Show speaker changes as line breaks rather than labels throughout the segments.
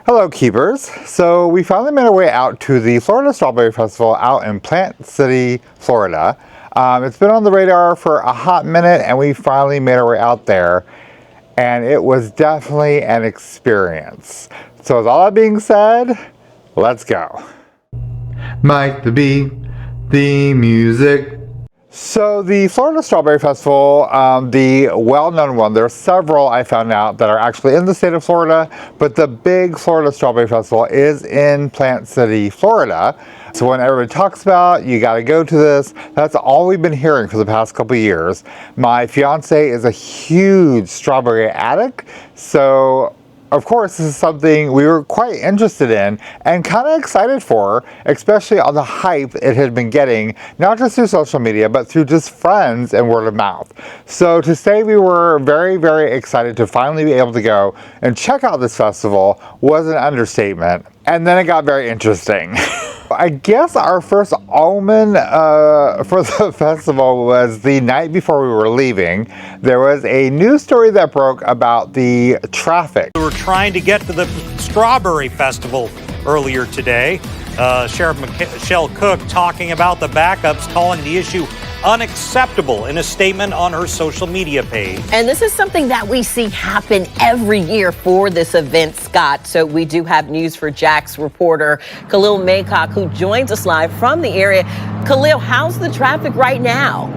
Hello keepers. So we finally made our way out to the Florida Strawberry Festival out in Plant City, Florida. It's been on the radar for a hot minute and we finally made our way out there, and it was definitely an experience. So with all that being said, let's go. Mike the Bee, the music. So the Florida Strawberry Festival, the well-known one, there are several I found out that are actually in the state of Florida, but the big Florida Strawberry Festival is in Plant City, Florida. So when everybody talks about, you got to go to this, that's all we've been hearing for the past couple of years. My fiance is a huge strawberry addict, so of course, this is something we were quite interested in and kind of excited for, especially on the hype it had been getting, not just through social media, but through just friends and word of mouth. So to say we were very, very excited to finally be able to go and check out this festival was an understatement. And then it got very interesting. I guess our first omen for the festival was the night before we were leaving. There was a news story that broke about the traffic.
We were trying to get to the Strawberry Festival earlier today. Sheriff Michelle Cook talking about the backups, calling the issue unacceptable in a statement on her social media page.
And this is something that we see happen every year for this event, Scott. So we do have news for Jack's reporter, Khalil Maycock, who joins us live from the area. Khalil, how's the traffic right now?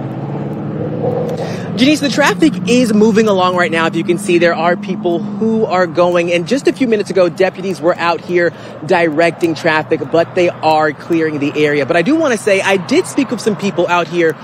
Janice, the traffic is moving along right now. If you can see, there are people who are going. And just a few minutes ago, deputies were out here directing traffic, but they are clearing the area. But I do want to say I did speak with some people out here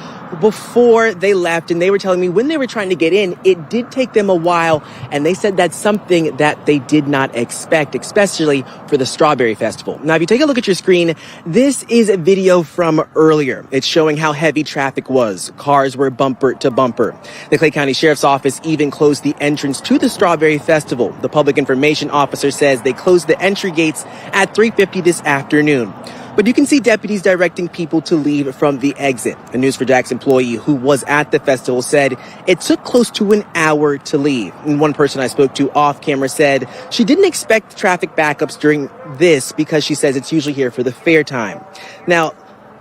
before they left, and they were telling me when they were trying to get in, it did take them a while. And they said that's something that they did not expect, especially for the Strawberry Festival. Now, if you take a look at your screen, this is a video from earlier. It's showing how heavy traffic was. Cars were bumper to bumper. The Clay County Sheriff's Office even closed the entrance to the Strawberry Festival. The public information officer says they closed the entry gates at 3:50 this afternoon. But you can see deputies directing people to leave from the exit. A News4Jax employee who was at the festival said it took close to an hour to leave. And one person I spoke to off camera said she didn't expect traffic backups during this because she says it's usually here for the fair time. Now,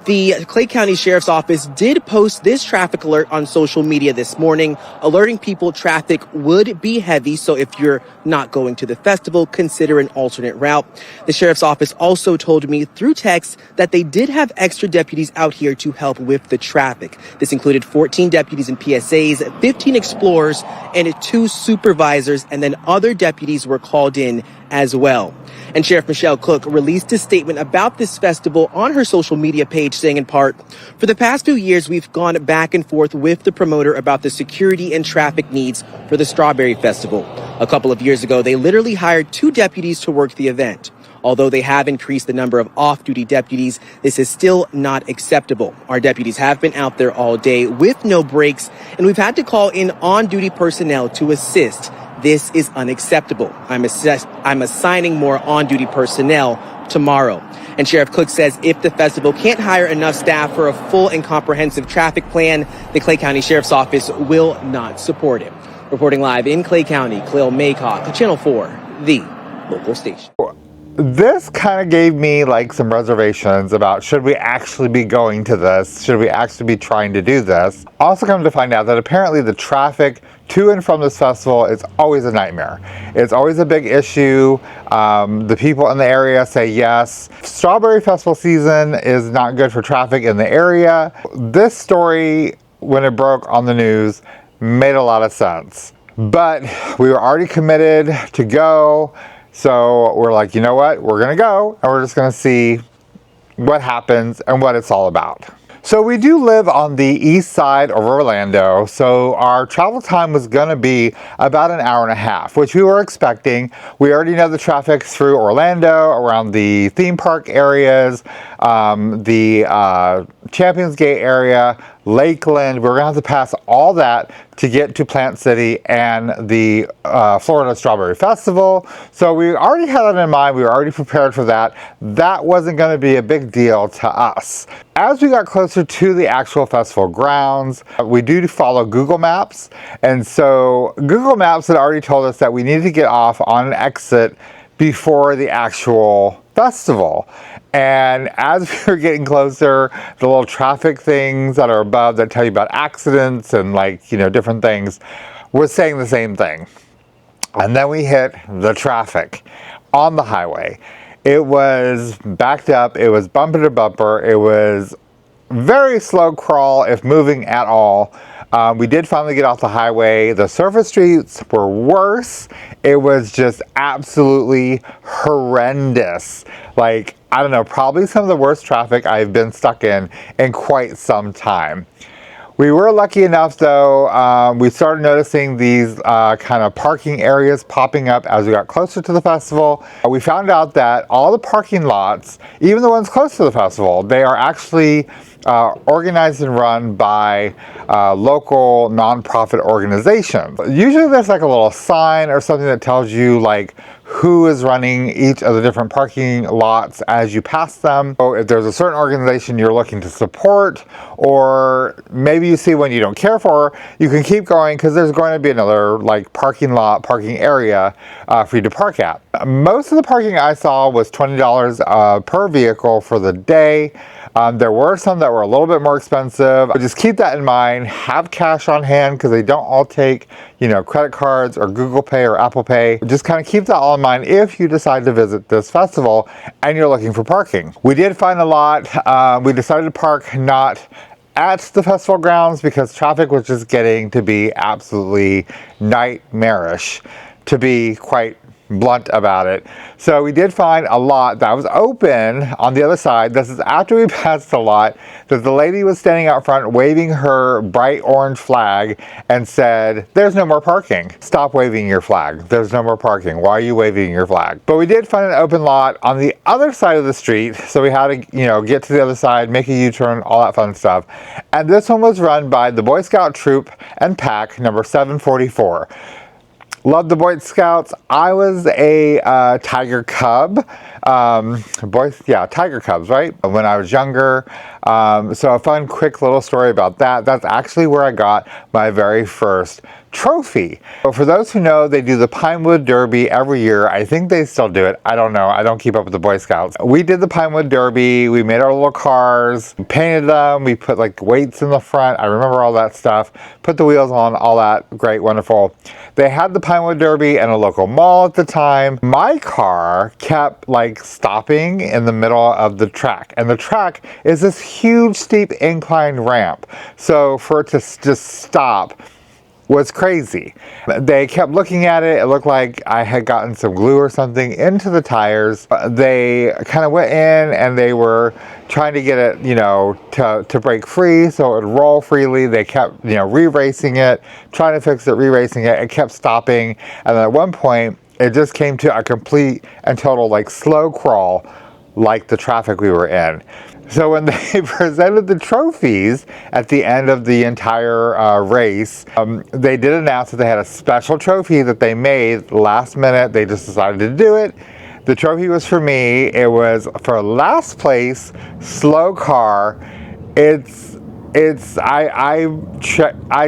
the Clay County Sheriff's Office did post this traffic alert on social media this morning, alerting people traffic would be heavy. So if you're not going to the festival, consider an alternate route. The Sheriff's Office also told me through text that they did have extra deputies out here to help with the traffic. This included 14 deputies and PSAs, 15 explorers, and 2 supervisors, and then other deputies were called in as well. And Sheriff Michelle Cook released a statement about this festival on her social media page, saying in part, "For the past few years, we've gone back and forth with the promoter about the security and traffic needs for the Strawberry Festival. A couple of years ago, they literally hired 2 deputies to work the event. Although they have increased the number of off-duty deputies, this is still not acceptable. Our deputies have been out there all day with no breaks, and we've had to call in on-duty personnel to assist. This is unacceptable. I'm assigning more on-duty personnel tomorrow." And Sheriff Cook says if the festival can't hire enough staff for a full and comprehensive traffic plan, the Clay County Sheriff's Office will not support it. Reporting live in Clay County, Khalil Maycock, Channel 4, the local station.
This kind of gave me like some reservations about should we actually be going to this? Should we actually be trying to do this? Also come to find out that apparently the traffic to and from this festival is always a nightmare. It's always a big issue. The people in the area say yes. Strawberry Festival season is not good for traffic in the area. This story, when it broke on the news, made a lot of sense. But we were already committed to go. So we're like, you know what? We're going to go and we're just going to see what happens and what it's all about. So we do live on the east side of Orlando, so our travel time was going to be about an hour and a half, which we were expecting. We already know the traffic through Orlando, around the theme park areas, the Champions Gate area, Lakeland. We're going to have to pass all that to get to Plant City and the Florida Strawberry Festival. So we already had that in mind. We were already prepared for that. That wasn't going to be a big deal to us. As we got closer to the actual festival grounds, we do follow Google Maps. And so Google Maps had already told us that we needed to get off on an exit before the actual festival. And as we were getting closer, the little traffic things that are above that tell you about accidents and like, you know, different things was saying the same thing. And then we hit the traffic on the highway. It was backed up, it was bumper to bumper, it was very slow crawl if moving at all. We did finally get off the highway. The surface streets were worse. It was just absolutely horrendous. Like, I don't know, probably some of the worst traffic I've been stuck in quite some time. We were lucky enough though, we started noticing these kind of parking areas popping up as we got closer to the festival. We found out that all the parking lots, even the ones close to the festival, they are actually organized and run by local nonprofit organizations. Usually there's like a little sign or something that tells you like who is running each of the different parking lots as you pass them. So if there's a certain organization you're looking to support, or maybe you see one you don't care for, you can keep going because there's going to be another like parking lot, parking area for you to park at. Most of the parking I saw was $20 per vehicle for the day. There were some that were a little bit more expensive. Just keep that in mind. Have cash on hand because they don't all take, you know, credit cards or Google Pay or Apple Pay. Just kind of keep that all in mind if you decide to visit this festival and you're looking for parking. We did find a lot. We decided to park not at the festival grounds because traffic was just getting to be absolutely nightmarish, to be quite blunt about it. So we did find a lot that was open on the other side. This is after we passed the lot that the lady was standing out front waving her bright orange flag and said, "There's no more parking. Stop waving your flag. There's no more parking. Why are you waving your flag?" But we did find an open lot on the other side of the street, so we had to, you know, get to the other side, make a U-turn, all that fun stuff. And this one was run by the Boy Scout Troop and Pack number 744. Love the Boy Scouts. I was a Tiger Cub. Tiger Cubs, right? When I was younger. So a fun, quick little story about that. That's actually where I got my very first trophy. So for those who know, they do the Pinewood Derby every year. I think they still do it. I don't know. I don't keep up with the Boy Scouts. We did the Pinewood Derby. We made our little cars, painted them. We put like weights in the front. I remember all that stuff. Put the wheels on, all that. Great, wonderful. They had the Pinewood Derby in a local mall at the time. My car kept like stopping in the middle of the track. And the track is this huge steep incline ramp. So for it to just stop was crazy. They kept looking at it. It looked like I had gotten some glue or something into the tires. They kind of went in and they were trying to get it, you know, to break free so it would roll freely. They kept, you know, re-racing it, trying to fix it, re-racing it. It kept stopping. And then at one point, it just came to a complete and total like slow crawl like the traffic we were in. So when they presented the trophies at the end of the entire race, they did announce that they had a special trophy that they made last minute. They just decided to do it. The trophy was for me. It was for last place, slow car. I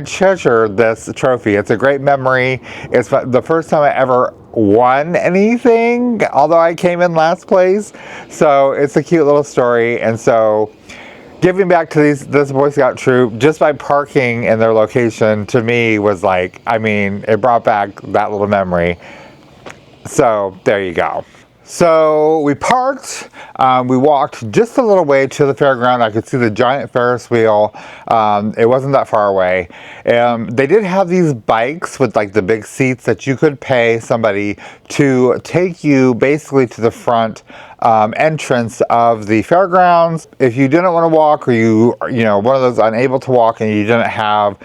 treasure this trophy. It's a great memory. It's the first time I ever won anything, although I came in last place. So it's a cute little story. And so giving back to this Boy Scout troop just by parking in their location to me was like, I mean, it brought back that little memory. So there you go. So we parked, we walked just a little way to the fairground. I could see the giant Ferris wheel. It wasn't that far away. They did have these bikes with like the big seats that you could pay somebody to take you basically to the front entrance of the fairgrounds. If you didn't want to walk, or you know, one of those unable to walk and you didn't have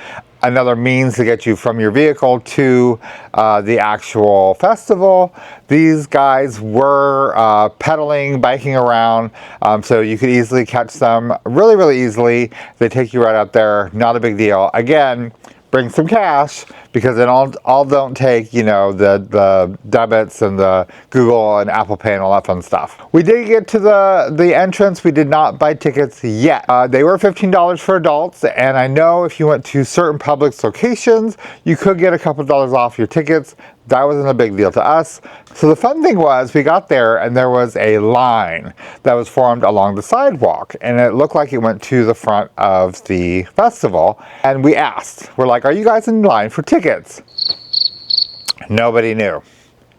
another means to get you from your vehicle to the actual festival, these guys were pedaling, biking around, so you could easily catch them really easily. They take you right out there, not a big deal. Again, bring some cash because they all don't take, you know, the debits and the Google and Apple Pay and all that fun stuff. We did get to the entrance. We did not buy tickets yet. They were $15 for adults, and I know if you went to certain Publix locations, you could get a couple dollars off your tickets. That wasn't a big deal to us. So the fun thing was, we got there and there was a line that was formed along the sidewalk, and it looked like it went to the front of the festival. And we asked, we're like, are you guys in line for tickets? Nobody knew.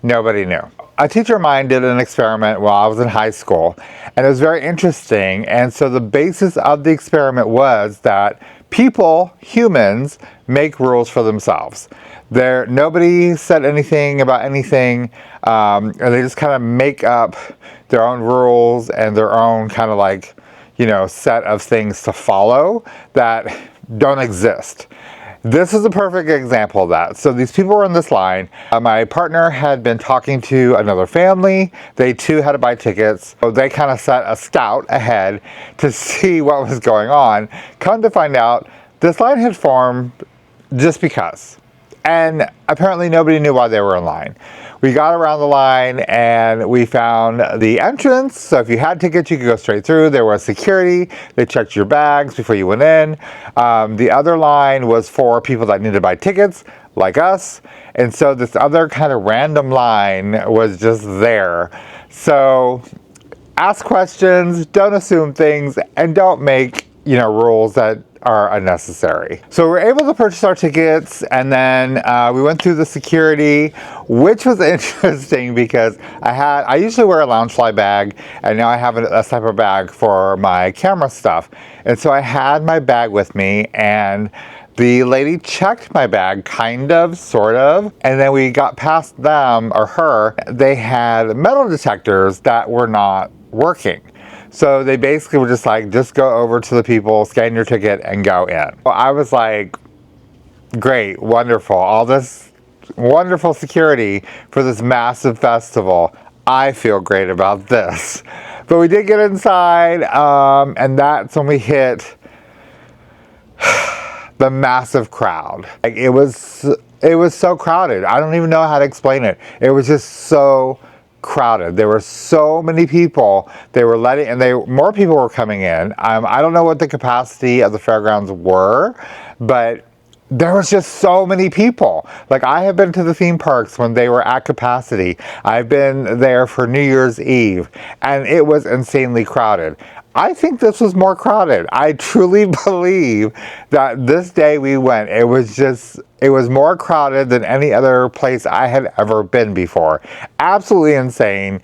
Nobody knew. A teacher of mine did an experiment while I was in high school, and it was very interesting. And so the basis of the experiment was that people, humans, make rules for themselves. Nobody said anything about anything, and they just kind of make up their own rules and their own kind of like, you know, set of things to follow that don't exist. This is a perfect example of that. So these people were in this line. My partner had been talking to another family. They too had to buy tickets. So they kind of set a scout ahead to see what was going on. Come to find out, this line had formed just because. And apparently nobody knew why they were in line. We got around the line and we found the entrance. So if you had tickets, you could go straight through. There was security. They checked your bags before you went in. The other line was for people that needed to buy tickets, like us. And so this other kind of random line was just there. So ask questions, don't assume things, and don't make, you know, rules that are unnecessary. So we were able to purchase our tickets, and then we went through the security, which was interesting because I usually wear a Loungefly bag, and now I have a separate bag for my camera stuff. And so I had my bag with me, and the lady checked my bag, kind of, sort of, and then we got past them, or her. They had metal detectors that were not working. So they basically were just like, just go over to the people, scan your ticket, and go in. Well, I was like, great, wonderful, all this wonderful security for this massive festival. I feel great about this. But we did get inside, and that's when we hit the massive crowd. Like, it was so crowded. I don't even know how to explain it. It was just so crowded. There were so many people. They were more people were coming in. I don't know what the capacity of the fairgrounds were, but there was just so many people. Like, I have been to the theme parks when they were at capacity. I've been there for New Year's Eve, and it was insanely crowded. I think this was more crowded. I truly believe that this day we went, it was more crowded than any other place I had ever been before. Absolutely insane.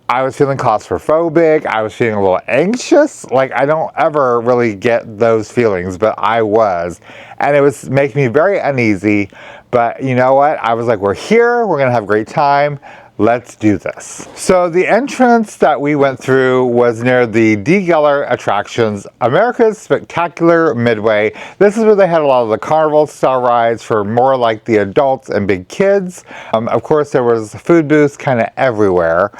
I was feeling claustrophobic. I was feeling a little anxious. Like, I don't ever really get those feelings, but I was. And it was making me very uneasy. But you know what? I was like, we're here. We're going to have a great time. Let's do this. So the entrance that we went through was near the galore attractions, America's Spectacular Midway. This is where they had a lot of the carnival style rides for more like the adults and big kids. Of course, there was food booths kind of everywhere.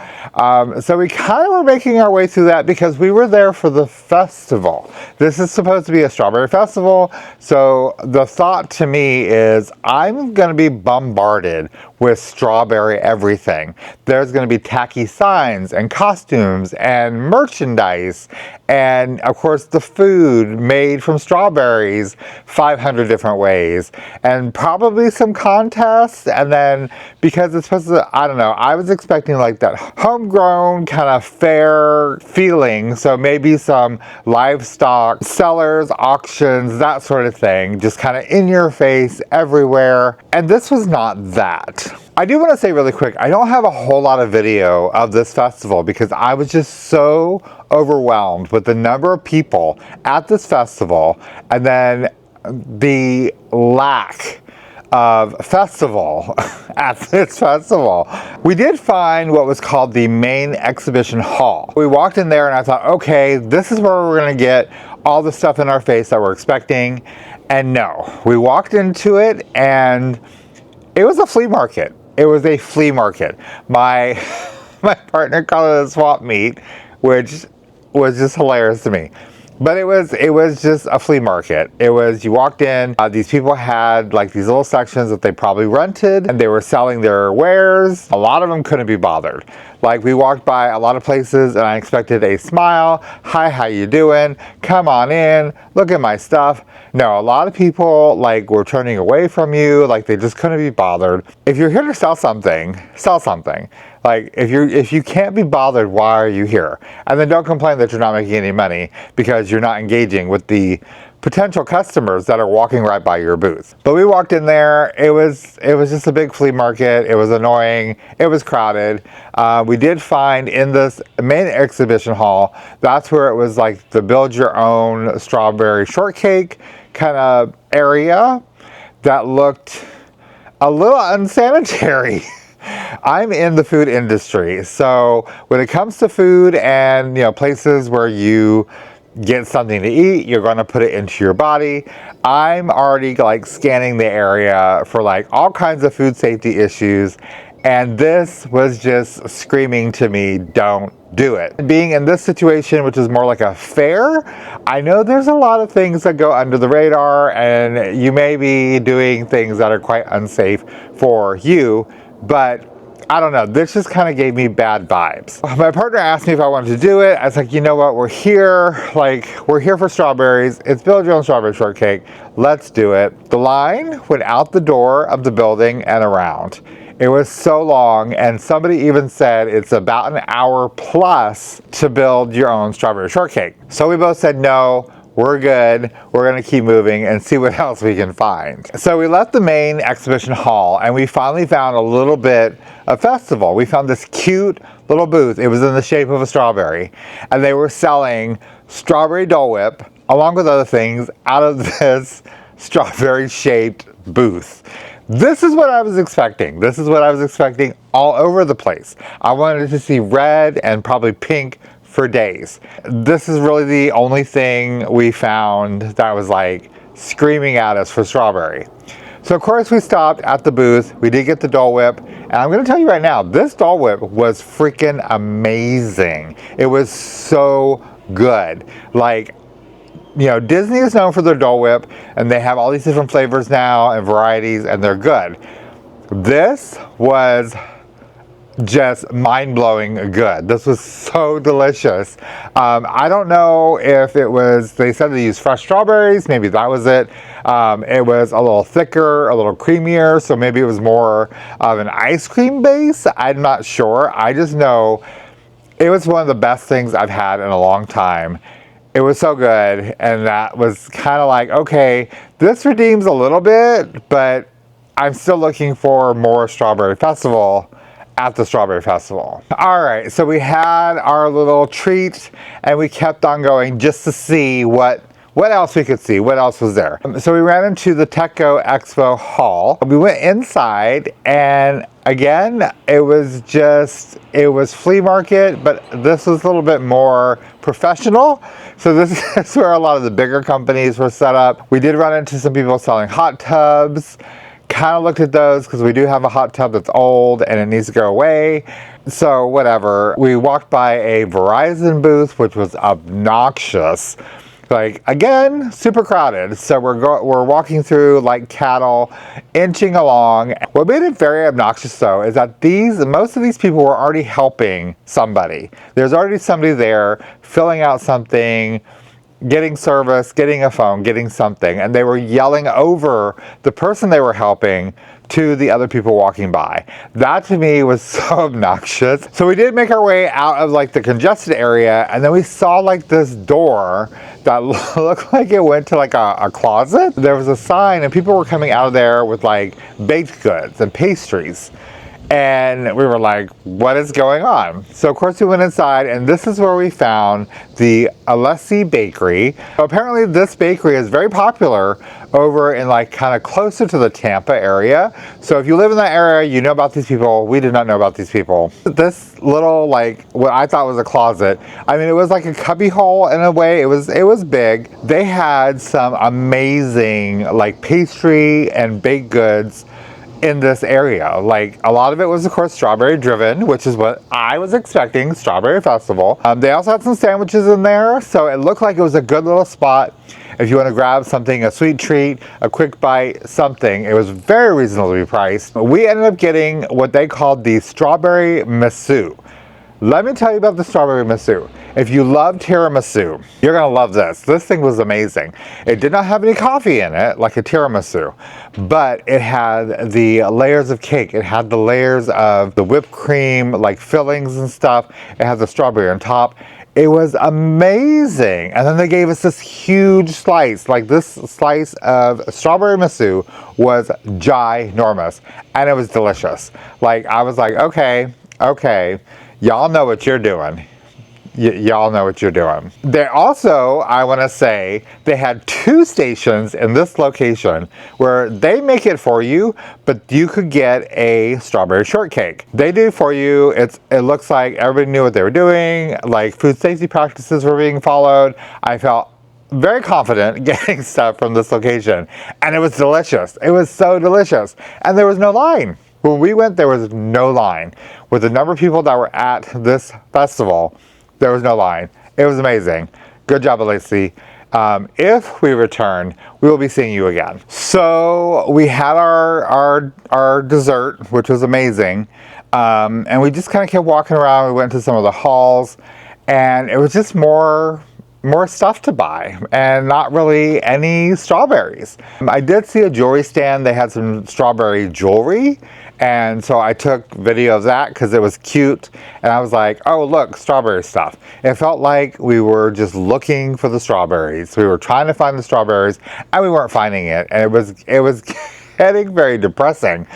So we kind of were making our way through that because we were there for the festival. This is supposed to be a strawberry festival. So the thought to me is, I'm going to be bombarded with strawberry everything. There's going to be tacky signs and costumes and merchandise, and of course the food made from strawberries 500 different ways, and probably some contests. And then because it's supposed to, I don't know, I was expecting like that homegrown kind of fair feeling, so maybe some livestock sellers, auctions, that sort of thing, just kind of in your face everywhere. And this was not that. I do want to say really quick, I don't have a whole lot of video of this festival because I was just so overwhelmed with the number of people at this festival, and then the lack of festival at this festival. We did find what was called the main exhibition hall. We walked in there and I thought, okay, this is where we're going to get all the stuff in our face that we're expecting. And no, we walked into it and it was a flea market. It was a flea market. My partner called it a swap meet, which was just hilarious to me. But it was just a flea market. It was, you walked in, these people had like these little sections that they probably rented, and they were selling their wares. A lot of them couldn't be bothered. Like, we walked by a lot of places and I expected a smile. Hi, how you doing? Come on in, look at my stuff. No, a lot of people like were turning away from you, like they just couldn't be bothered. If you're here to sell something, sell something. Like, if you can't be bothered, why are you here? And then don't complain that you're not making any money because you're not engaging with the potential customers that are walking right by your booth. But we walked in there, it was just a big flea market. It was annoying, it was crowded. We did find in this main exhibition hall, that's where it was like the build your own strawberry shortcake kind of area that looked a little unsanitary. I'm in the food industry, so when it comes to food and, you know, places where you get something to eat, you're going to put it into your body, I'm already like scanning the area for like all kinds of food safety issues, and this was just screaming to me, don't do it. Being in this situation, which is more like a fair, I know there's a lot of things that go under the radar, and you may be doing things that are quite unsafe for you, but I don't know, this just kind of gave me bad vibes. My partner asked me if I wanted to do it. I was like, you know what, we're here for strawberries. It's build your own strawberry shortcake. Let's do it. The line went out the door of the building and around. It was so long, and somebody even said it's about an hour plus to build your own strawberry shortcake. So we both said no. We're good, we're gonna keep moving and see what else we can find. So we left the main exhibition hall and we finally found a little bit of festival. We found this cute little booth. It was in the shape of a strawberry, and they were selling strawberry Dole Whip along with other things out of this strawberry shaped booth. This is what I was expecting. This is what I was expecting all over the place. I wanted to see red and probably pink for days. This is really the only thing we found that was like screaming at us for strawberry. So of course we stopped at the booth. We did get the Dole Whip, and I'm gonna tell you right now, this Dole Whip was freaking amazing. It was so good. Like, you know, Disney is known for their Dole Whip, and they have all these different flavors now and varieties, and they're good. This was just mind-blowing good. This was so delicious. I don't know if it was, they said they used fresh strawberries, maybe that was it. It was a little thicker, a little creamier, so maybe it was more of an ice cream base. I'm not sure. I just know it was one of the best things I've had in a long time. It was so good, and that was kind of like, okay, this redeems a little bit, but I'm still looking for more Strawberry Festival at the Strawberry Festival. All right, so we had our little treat and we kept on going just to see what else we could see, what else was there. So we ran into the Techco Expo Hall. We went inside, and again, it was flea market, but this was a little bit more professional. So this is where a lot of the bigger companies were set up. We did run into some people selling hot tubs. Kind of looked at those because we do have a hot tub that's old and it needs to go away. So whatever. We walked by a Verizon booth, which was obnoxious. Like, again, super crowded. So we're walking through like cattle, inching along. What made it very obnoxious though is that most of these people were already helping somebody. There's already somebody there filling out something, getting service, getting a phone, getting something, and they were yelling over the person they were helping to the other people walking by. That to me was so obnoxious. So we did make our way out of like the congested area, and then we saw like this door that looked like it went to like a closet. There was a sign and people were coming out of there with like baked goods and pastries. And we were like, what is going on? So of course we went inside, and this is where we found the Alessi Bakery. Apparently this bakery is very popular over in like kind of closer to the Tampa area. So if you live in that area, you know about these people. We did not know about these people. This little like what I thought was a closet, I mean, it was like a cubby hole in a way. It was big. They had some amazing like pastry and baked goods in this area. Like, a lot of it was, of course, strawberry driven, which is what I was expecting, Strawberry Festival. They also had some sandwiches in there, so it looked like it was a good little spot if you want to grab something, a sweet treat, a quick bite, something. It was very reasonably priced. We ended up getting what they called the strawberry masu. Let me tell you about the strawberry masu. If you love tiramisu, you're gonna love this. This thing was amazing. It did not have any coffee in it, like a tiramisu, but it had the layers of cake. It had the layers of the whipped cream, like fillings and stuff. It had the strawberry on top. It was amazing. And then they gave us this huge slice. Like, this slice of strawberry masu was ginormous, and it was delicious. Like, I was like, okay, y'all know what you're doing. Y'all know what you're doing. They also, I want to say, they had 2 stations in this location where they make it for you, but you could get a strawberry shortcake. They do it for you. It looks like everybody knew what they were doing. Like, food safety practices were being followed. I felt very confident getting stuff from this location, and it was delicious. It was so delicious, and there was no line. When we went, there was no line. With the number of people that were at this festival, there was no line. It was amazing. Good job, Lacey. If we return, we will be seeing you again. So we had our dessert, which was amazing. And we just kind of kept walking around. We went to some of the halls, and it was just more stuff to buy and not really any strawberries. I did see a jewelry stand. They had some strawberry jewelry, and so I took video of that because it was cute, and I was like, oh look, strawberry stuff. It felt like we were just looking for the strawberries. We were trying to find the strawberries, and we weren't finding it, and it was getting very depressing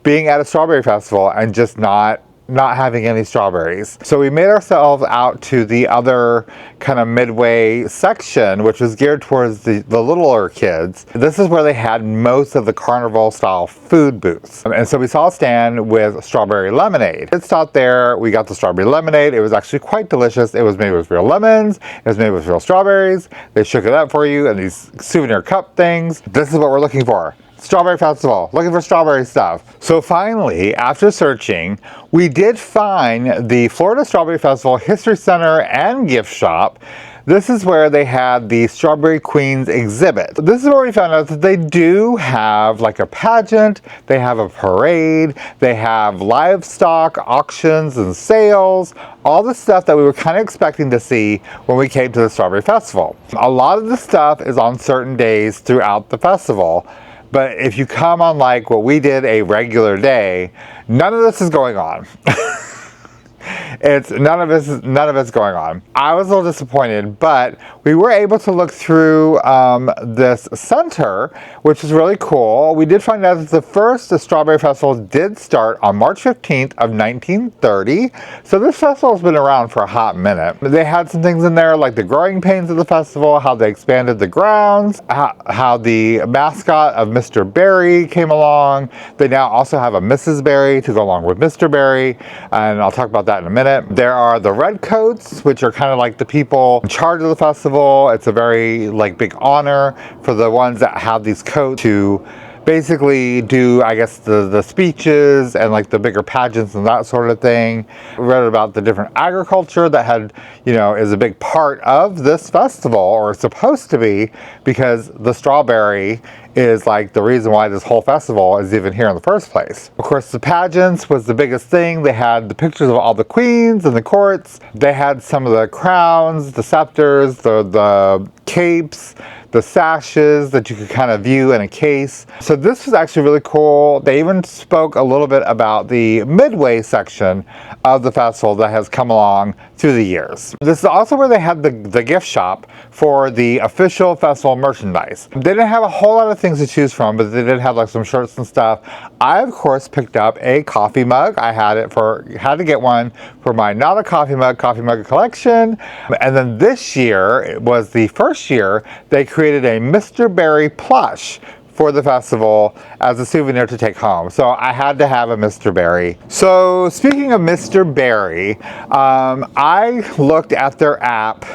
being at a strawberry festival and just not having any strawberries. So we made ourselves out to the other kind of midway section, which was geared towards the littler kids. This is where they had most of the carnival style food booths. And so we saw a stand with strawberry lemonade. It stopped there. We got the strawberry lemonade. It was actually quite delicious. It was made with real lemons. It was made with real strawberries. They shook it up for you in these souvenir cup things. This is what we're looking for. Strawberry Festival, looking for strawberry stuff. So finally, after searching, we did find the Florida Strawberry Festival History Center and Gift Shop. This is where they had the Strawberry Queens exhibit. This is where we found out that they do have like a pageant, they have a parade, they have livestock auctions and sales, all the stuff that we were kind of expecting to see when we came to the Strawberry Festival. A lot of the stuff is on certain days throughout the festival. But if you come on like what we did, a regular day, none of this is going on. None of it's going on. I was a little disappointed, but we were able to look through this center, which is really cool. We did find out that the first Strawberry Festival did start on March 15th of 1930. So this festival has been around for a hot minute. They had some things in there like the growing pains of the festival, how they expanded the grounds, how the mascot of Mr. Berry came along. They now also have a Mrs. Berry to go along with Mr. Berry, and I'll talk about that in a minute. There are the redcoats, which are kind of like the people in charge of the festival. It's a very like big honor for the ones that have these coats to basically do, I guess, the speeches and like the bigger pageants and that sort of thing. We read about the different agriculture that had, is a big part of this festival, or supposed to be, because the strawberry is like the reason why this whole festival is even here in the first place. Of course, the pageants was the biggest thing. They had the pictures of all the queens and the courts. They had some of the crowns, the scepters, the capes, the sashes that you could kind of view in a case. So this was actually really cool. They even spoke a little bit about the midway section of the festival that has come along through the years. This is also where they had the gift shop for the official festival merchandise. They didn't have a whole lot of things to choose from, but they did have like some shirts and stuff. I, of course, picked up a coffee mug. I had to get one for my Not a Coffee Mug collection. And then this year, it was the first year, they created a Mr. Berry plush for the festival as a souvenir to take home. So I had to have a Mr. Berry. So speaking of Mr. Berry, I looked at their app,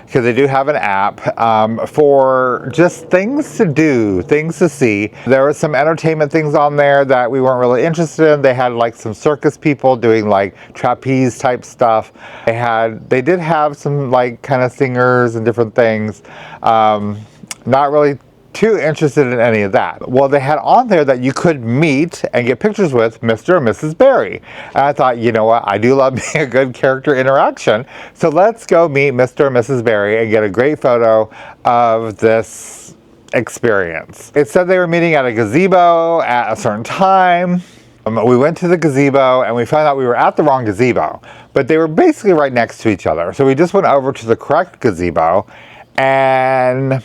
because they do have an app, for just things to do, things to see. There were some entertainment things on there that we weren't really interested in. They had like some circus people doing like trapeze type stuff. They did have some like kind of singers and different things. Not really too interested in any of that. Well, they had on there that you could meet and get pictures with Mr. and Mrs. Berry. And I thought, you know what, I do love being a good character interaction. So let's go meet Mr. and Mrs. Berry and get a great photo of this experience. It said they were meeting at a gazebo at a certain time. We went to the gazebo and we found out we were at the wrong gazebo, but they were basically right next to each other. So we just went over to the correct gazebo and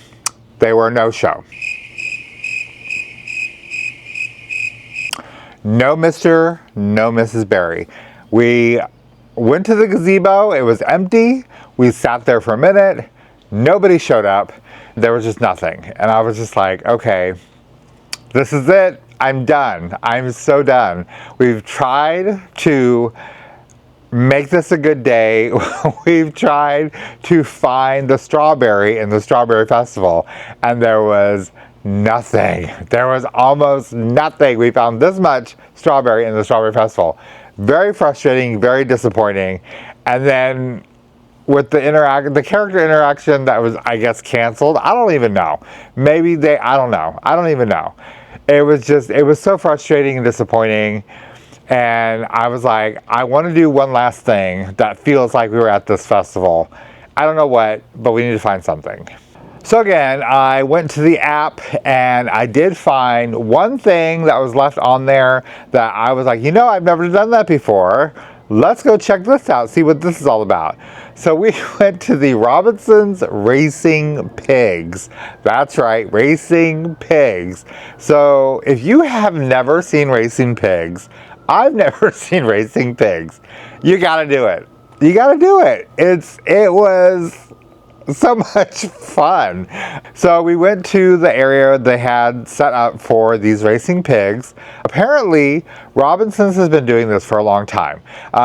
they were a no-show. No Mr., no Mrs. Berry. We went to the gazebo, it was empty. We sat there for a minute, nobody showed up. There was just nothing. And I was just like, okay, this is it. I'm done. I'm so done. We've tried to make this a good day. We've tried to find the strawberry in the Strawberry Festival, and there was nothing. There was almost nothing. We found this much strawberry in the Strawberry Festival. Very frustrating, very disappointing. And then with the character interaction that was, I guess, canceled. I don't even know. Maybe I don't know. I don't even know. It was so frustrating and disappointing. And I was like, I want to do one last thing that feels like we were at this festival. I don't know what, but we need to find something. So again, I went to the app and I did find one thing that was left on there that I was like, you know, I've never done that before. Let's go check this out, see what this is all about. So we went to the Robinson's Racing Pigs. That's right, Racing Pigs. So if you have never seen Racing Pigs, I've never seen Racing Pigs, you gotta do it. You gotta do it. It was so much fun. So we went to the area they had set up for these racing pigs. Apparently, Robinson's has been doing this for a long time.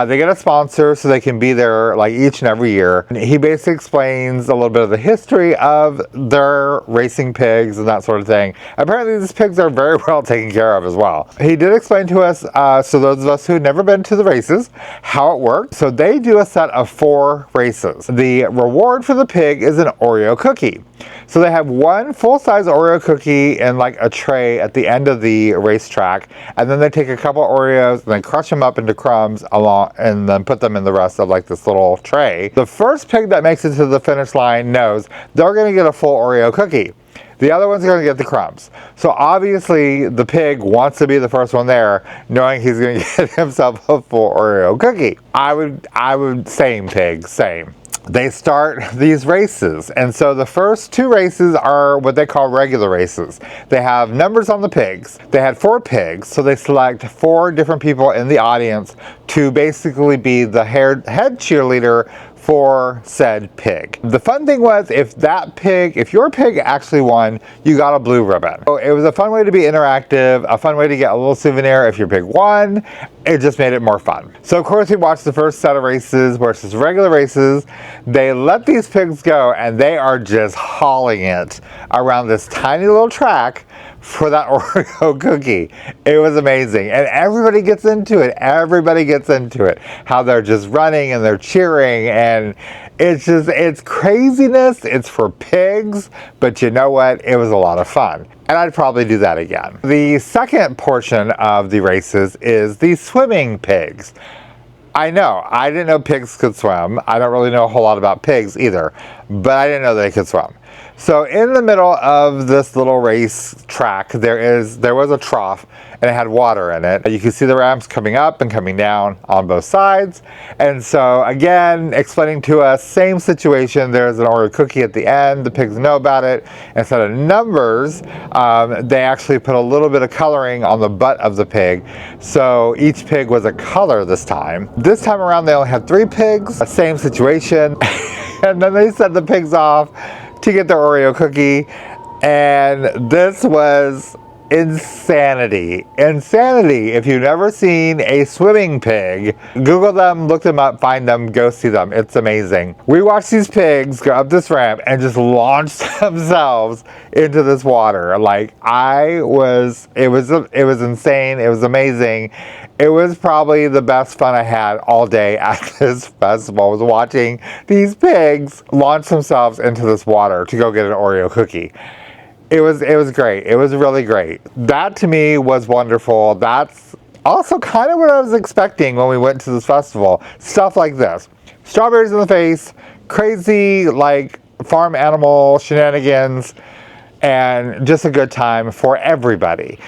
They get a sponsor so they can be there like each and every year. He basically explains a little bit of the history of their racing pigs and that sort of thing. Apparently, these pigs are very well taken care of as well. He did explain to us, so those of us who had never been to the races, how it worked. So they do a set of 4 races. The reward for the pig is an Oreo cookie. So they have one full-size Oreo cookie in like a tray at the end of the racetrack, and then they take a couple Oreos and then crush them up into crumbs and then put them in the rest of like this little tray. The first pig that makes it to the finish line knows they're going to get a full Oreo cookie. The other one's going to get the crumbs. So obviously the pig wants to be the first one there, knowing he's going to get himself a full Oreo cookie. I would same pig, same. They start these races, and so the first 2 races are what they call regular races. They have numbers on the pigs. They had 4 pigs, so they select 4 different people in the audience to basically be the head cheerleader for said pig. The fun thing was, if your pig actually won, you got a blue ribbon. So it was a fun way to be interactive, a fun way to get a little souvenir if your pig won. It just made it more fun. So of course we watched the first set of races versus regular races. They let these pigs go and they are just hauling it around this tiny little track for that Oreo cookie. It was amazing. And everybody gets into it. Everybody gets into it. How they're just running and they're cheering, and it's craziness. It's for pigs, but you know what? It was a lot of fun. And I'd probably do that again. The second portion of the races is the swimming pigs. I know, I didn't know pigs could swim. I don't really know a whole lot about pigs either, but I didn't know they could swim. So in the middle of this little race track, there was a trough and it had water in it. You can see the ramps coming up and coming down on both sides. And so again, explaining to us, same situation, there's an Oreo cookie at the end, the pigs know about it. Instead of numbers, they actually put a little bit of coloring on the butt of the pig. So each pig was a color this time. This time around, they only had 3 pigs, same situation. And then they sent the pigs off to get their Oreo cookie. And this was insanity. Insanity. If you've never seen a swimming pig, Google them, look them up, find them, go see them. It's amazing. We watched these pigs go up this ramp and just launch themselves into this water. Like, it was insane. It was amazing. It was probably the best fun I had all day at this festival, was watching these pigs launch themselves into this water to go get an Oreo cookie. It was great. It was really great. That to me was wonderful. That's also kind of what I was expecting when we went to this festival. Stuff like this. Strawberries in the face, crazy like farm animal shenanigans, and just a good time for everybody.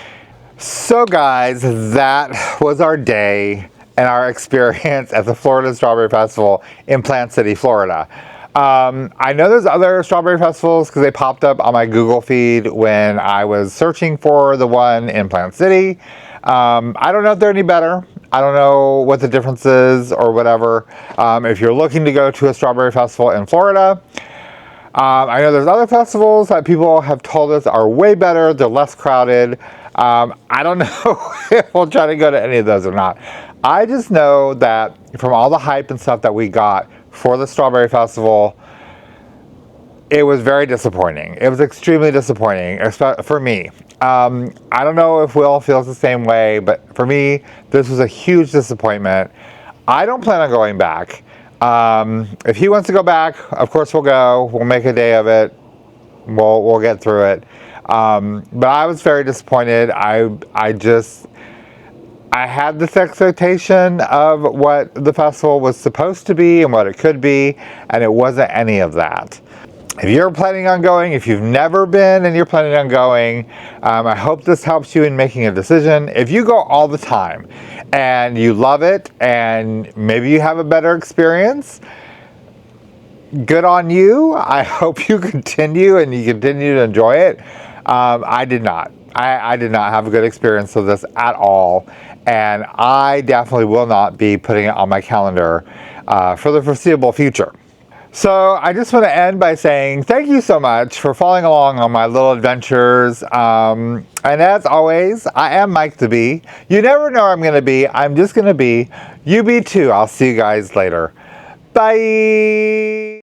So guys, that was our day and our experience at the Florida Strawberry Festival in Plant City, Florida. I know there's other strawberry festivals because they popped up on my Google feed when I was searching for the one in Plant City. I don't know if they're any better. I don't know what the difference is or whatever. If you're looking to go to a strawberry festival in Florida, I know there's other festivals that people have told us are way better. They're less crowded. I don't know if we'll try to go to any of those or not. I just know that from all the hype and stuff that we got for the Strawberry Festival, it was very disappointing. It was extremely disappointing for me. I don't know if Will feels the same way, but for me, this was a huge disappointment. I don't plan on going back. If he wants to go back, of course we'll go. We'll make a day of it. We'll get through it. But I was very disappointed. I had this expectation of what the festival was supposed to be and what it could be, and it wasn't any of that. If you're planning on going, if you've never been and you're planning on going, I hope this helps you in making a decision. If you go all the time and you love it and maybe you have a better experience, good on you. I hope you continue and you continue to enjoy it. I did not. I did not have a good experience with this at all, and I definitely will not be putting it on my calendar for the foreseeable future. So I just want to end by saying thank you so much for following along on my little adventures. And as always, I am Mike the Bee. You never know where I'm going to be. I'm just going to be. You be too. I'll see you guys later. Bye.